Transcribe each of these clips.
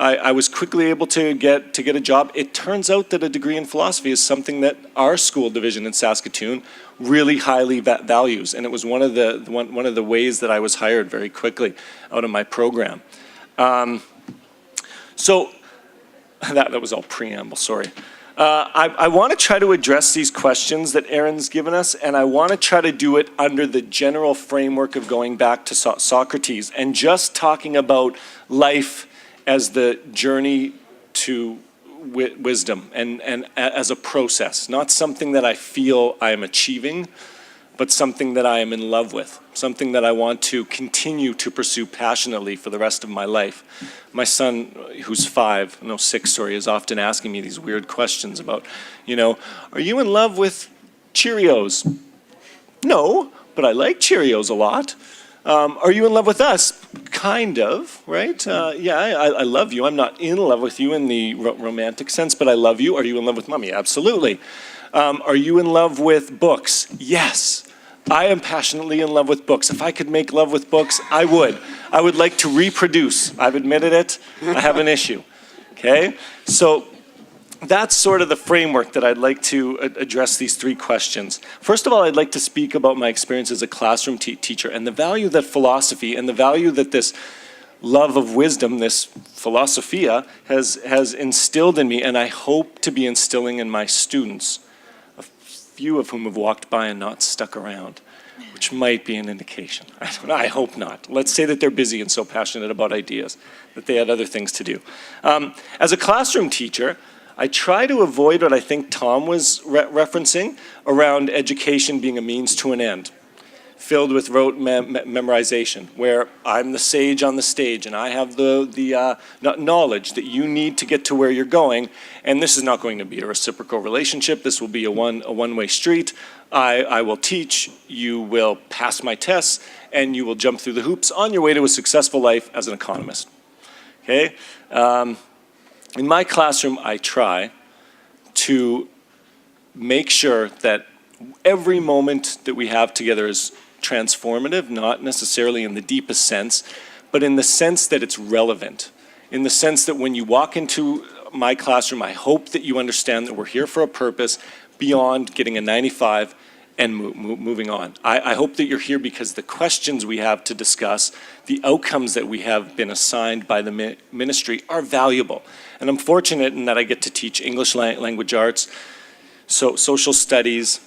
I was quickly able to get a job. It turns out that a degree in philosophy is something that our school division in Saskatoon really highly values, and it was one of the ways that I was hired very quickly out of my program. So that was all preamble, sorry. I want to try to address these questions that Erin's given us, and I want to try to do it under the general framework of going back to Socrates and just talking about life as the journey to wisdom and as a process, not something that I feel I am achieving, but something that I am in love with, something that I want to continue to pursue passionately for the rest of my life. My son, who's 6, is often asking me these weird questions about, are you in love with Cheerios? No, but I like Cheerios a lot. Are you in love with us? Kind of, right? Yeah, I love you. I'm not in love with you in the romantic sense, but I love you. Are you in love with mommy? Absolutely. Are you in love with books? Yes. I am passionately in love with books. If I could make love with books, I would. I would like to reproduce. I've admitted it. I have an issue. Okay? So that's sort of the framework that I'd like to address these 3 questions. First of all, I'd like to speak about my experience as a classroom teacher and the value that philosophy and the value that this love of wisdom, this philosophia, has instilled in me, and I hope to be instilling in my students, a few of whom have walked by and not stuck around, which might be an indication. I don't know, I hope not. Let's say that they're busy and so passionate about ideas that they had other things to do. As a classroom teacher, I try to avoid what I think Tom was referencing around education being a means to an end, filled with rote memorization, where I'm the sage on the stage and I have the knowledge that you need to get to where you're going, and this is not going to be a reciprocal relationship. This will be a one-way street. I will teach, you will pass my tests, and you will jump through the hoops on your way to a successful life as an economist. Okay? In my classroom, I try to make sure that every moment that we have together is transformative, not necessarily in the deepest sense, but in the sense that it's relevant. In the sense that when you walk into my classroom, I hope that you understand that we're here for a purpose beyond getting a 95 and moving on. I hope that you're here because the questions we have to discuss, the outcomes that we have been assigned by the ministry are valuable. And I'm fortunate in that I get to teach English language arts, social studies,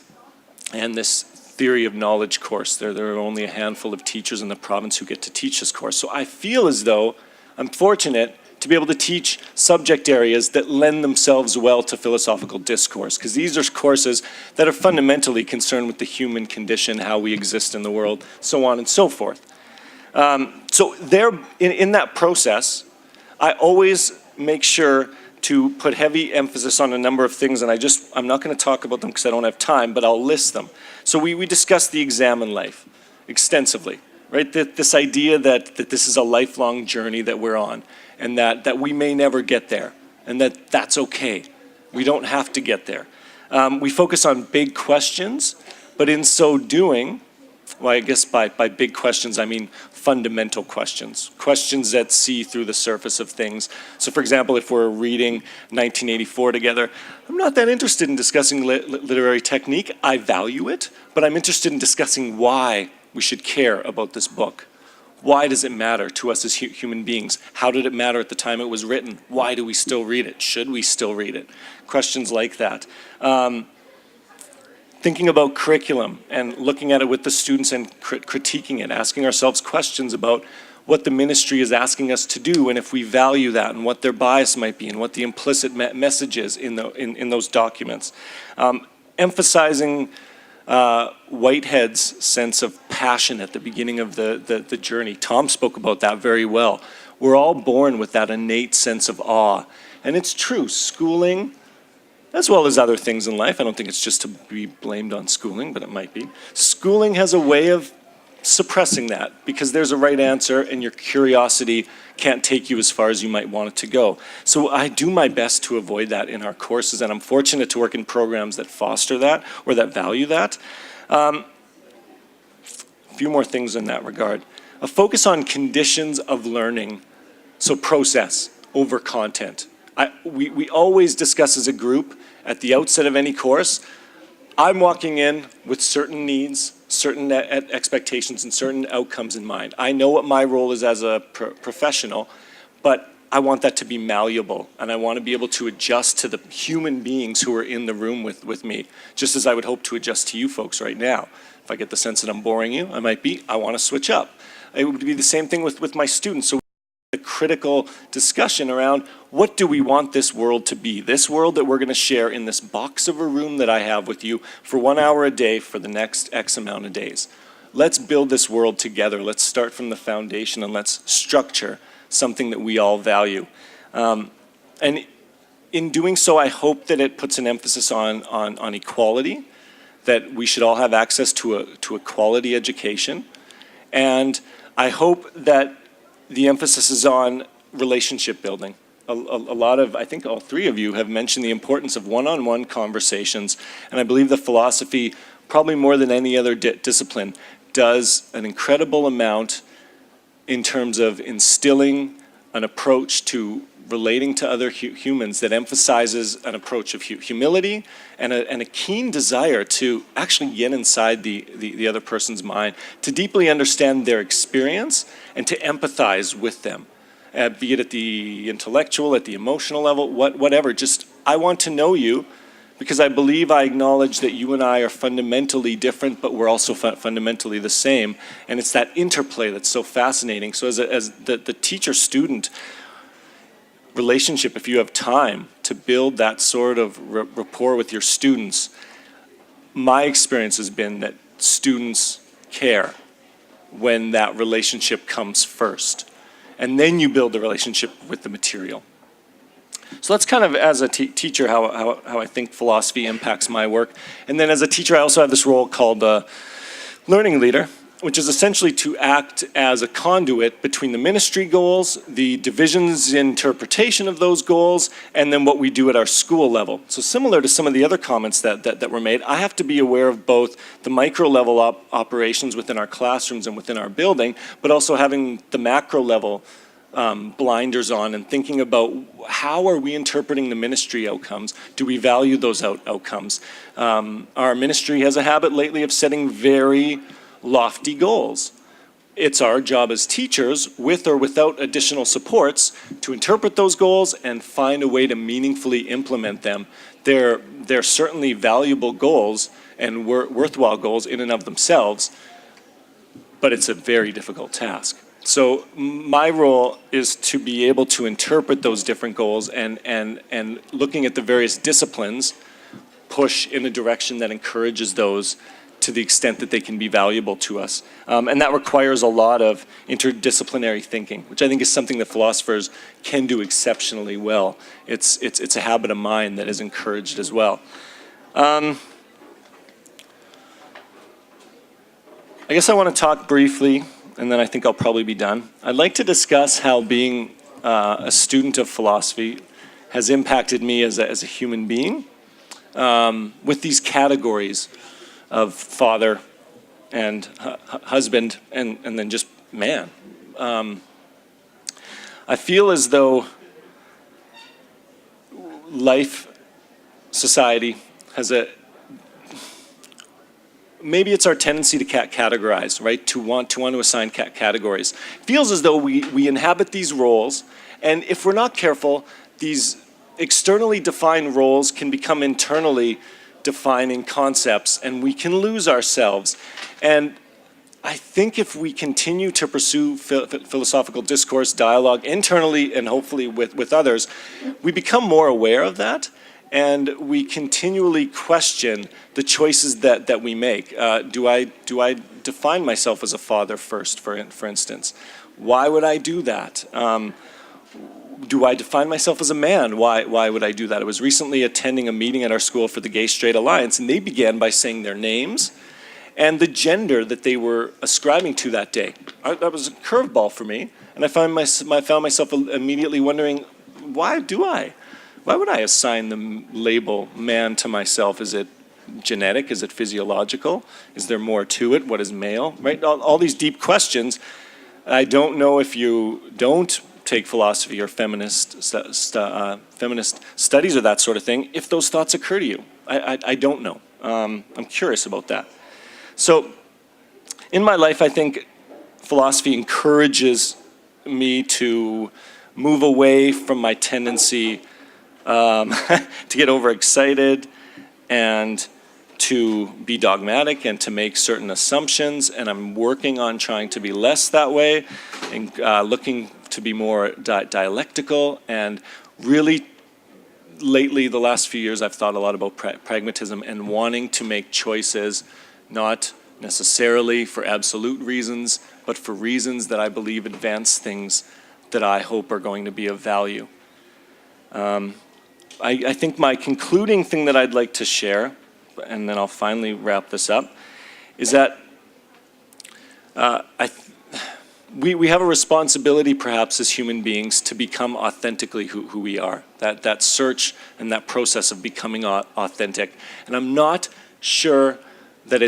and this theory of knowledge course. There are only a handful of teachers in the province who get to teach this course. So I feel as though I'm fortunate to be able to teach subject areas that lend themselves well to philosophical discourse, because these are courses that are fundamentally concerned with the human condition, how we exist in the world, so on and so forth. So there, in that process, I always make sure to put heavy emphasis on a number of things, and I'm not going to talk about them because I don't have time, but I'll list them. So we discussed the exam in life extensively, right? This idea that this is a lifelong journey that we're on, and that we may never get there, and that's okay. We don't have to get there. We focus on big questions, but in so doing, well, I guess by big questions, I mean fundamental questions, questions that see through the surface of things. So for example, if we're reading 1984 together, I'm not that interested in discussing literary technique. I value it, but I'm interested in discussing why we should care about this book. Why does it matter to us as human beings? How did it matter at the time it was written? Why do we still read it? Should we still read it? Questions like that. Thinking about curriculum and looking at it with the students and critiquing it, asking ourselves questions about what the ministry is asking us to do and if we value that and what their bias might be and what the implicit message is in those documents. Emphasizing Whitehead's sense of passion at the beginning of the journey. Tom spoke about that very well. We're all born with that innate sense of awe. And it's true, schooling, as well as other things in life, I don't think it's just to be blamed on schooling, but it might be. Schooling has a way of suppressing that because there's a right answer and your curiosity can't take you as far as you might want it to go. So I do my best to avoid that in our courses, and I'm fortunate to work in programs that foster that or that value that. A few more things in that regard. A focus on conditions of learning. So process. over content. We always discuss as a group at the outset of any course, I'm walking in with certain needs, certain expectations, and certain outcomes in mind. I know what my role is as a professional, but I want that to be malleable, and I want to be able to adjust to the human beings who are in the room with me, just as I would hope to adjust to you folks right now. If I get the sense that I'm boring you, I want to switch up. It would be the same thing with my students. So a critical discussion around what do we want this world to be? This world that we're going to share in this box of a room that I have with you for 1 hour a day for the next X amount of days. Let's build this world together. Let's start from the foundation and let's structure something that we all value. And in doing so, I hope that it puts an emphasis on equality, that we should all have access to a quality education. And I hope that the emphasis is on relationship building. A lot of, I think all three of you have mentioned the importance of one-on-one conversations, and I believe the philosophy, probably more than any other discipline, does an incredible amount in terms of instilling an approach to relating to other humans that emphasizes an approach of humility and a keen desire to actually get inside the other person's mind, to deeply understand their experience and to empathize with them, be it at the intellectual, at the emotional level, whatever. Just, I want to know you because I believe I acknowledge that you and I are fundamentally different, but we're also fundamentally the same. And it's that interplay that's so fascinating. So as the teacher-student relationship, if you have time to build that sort of rapport with your students, my experience has been that students care when that relationship comes first. And then you build the relationship with the material. So that's kind of, as a teacher, how I think philosophy impacts my work. And then as a teacher, I also have this role called learning leader, which is essentially to act as a conduit between the ministry goals, the division's interpretation of those goals, and then what we do at our school level. So similar to some of the other comments that were made, I have to be aware of both the micro level operations within our classrooms and within our building, but also having the macro level blinders on and thinking about how are we interpreting the ministry outcomes? Do we value those outcomes? Our ministry has a habit lately of setting very lofty goals. It's our job as teachers, with or without additional supports, to interpret those goals and find a way to meaningfully implement them. They're certainly valuable goals and worthwhile goals in and of themselves, but it's a very difficult task. So my role is to be able to interpret those different goals and looking at the various disciplines, push in a direction that encourages those to the extent that they can be valuable to us. And that requires a lot of interdisciplinary thinking, which I think is something that philosophers can do exceptionally well. It's a habit of mind that is encouraged as well. I guess I want to talk briefly, and then I think I'll probably be done. I'd like to discuss how being a student of philosophy has impacted me as a human being with these categories of father and husband and then just man. I feel as though life, society has maybe it's our tendency to categorize, right? To want to assign categories. It feels as though we inhabit these roles, and if we're not careful, these externally defined roles can become internally defining concepts, and we can lose ourselves. And I think if we continue to pursue philosophical discourse, dialogue, internally and hopefully with others, we become more aware of that, and we continually question the choices that we make. Do I define myself as a father first, for instance? Why would I do that? Do I define myself as a man? Why would I do that? I was recently attending a meeting at our school for the Gay Straight Alliance, and they began by saying their names and the gender that they were ascribing to that day. That was a curveball for me, and I found myself immediately wondering, why would I assign the label man to myself? Is it genetic? Is it physiological? Is there more to it? What is male? Right? All these deep questions. I don't know if you don't take philosophy or feminist studies or that sort of thing, if those thoughts occur to you. I don't know. I'm curious about that. So in my life, I think philosophy encourages me to move away from my tendency to get overexcited and to be dogmatic and to make certain assumptions, and I'm working on trying to be less that way and looking to be more dialectical. And really lately, the last few years, I've thought a lot about pragmatism and wanting to make choices not necessarily for absolute reasons, but for reasons that I believe advance things that I hope are going to be of value. I think my concluding thing that I'd like to share, and then I'll finally wrap this up, is that we have a responsibility perhaps as human beings to become authentically who we are. That search and that process of becoming authentic. And I'm not sure that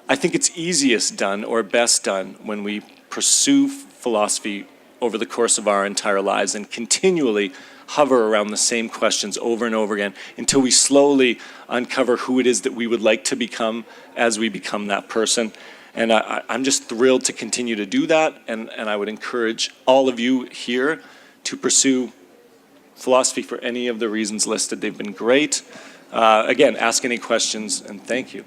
I think it's easiest done or best done when we pursue philosophy over the course of our entire lives and continually hover around the same questions over and over again until we slowly uncover who it is that we would like to become as we become that person. And I'm just thrilled to continue to do that, and I would encourage all of you here to pursue philosophy for any of the reasons listed. They've been great. Again, ask any questions, and thank you.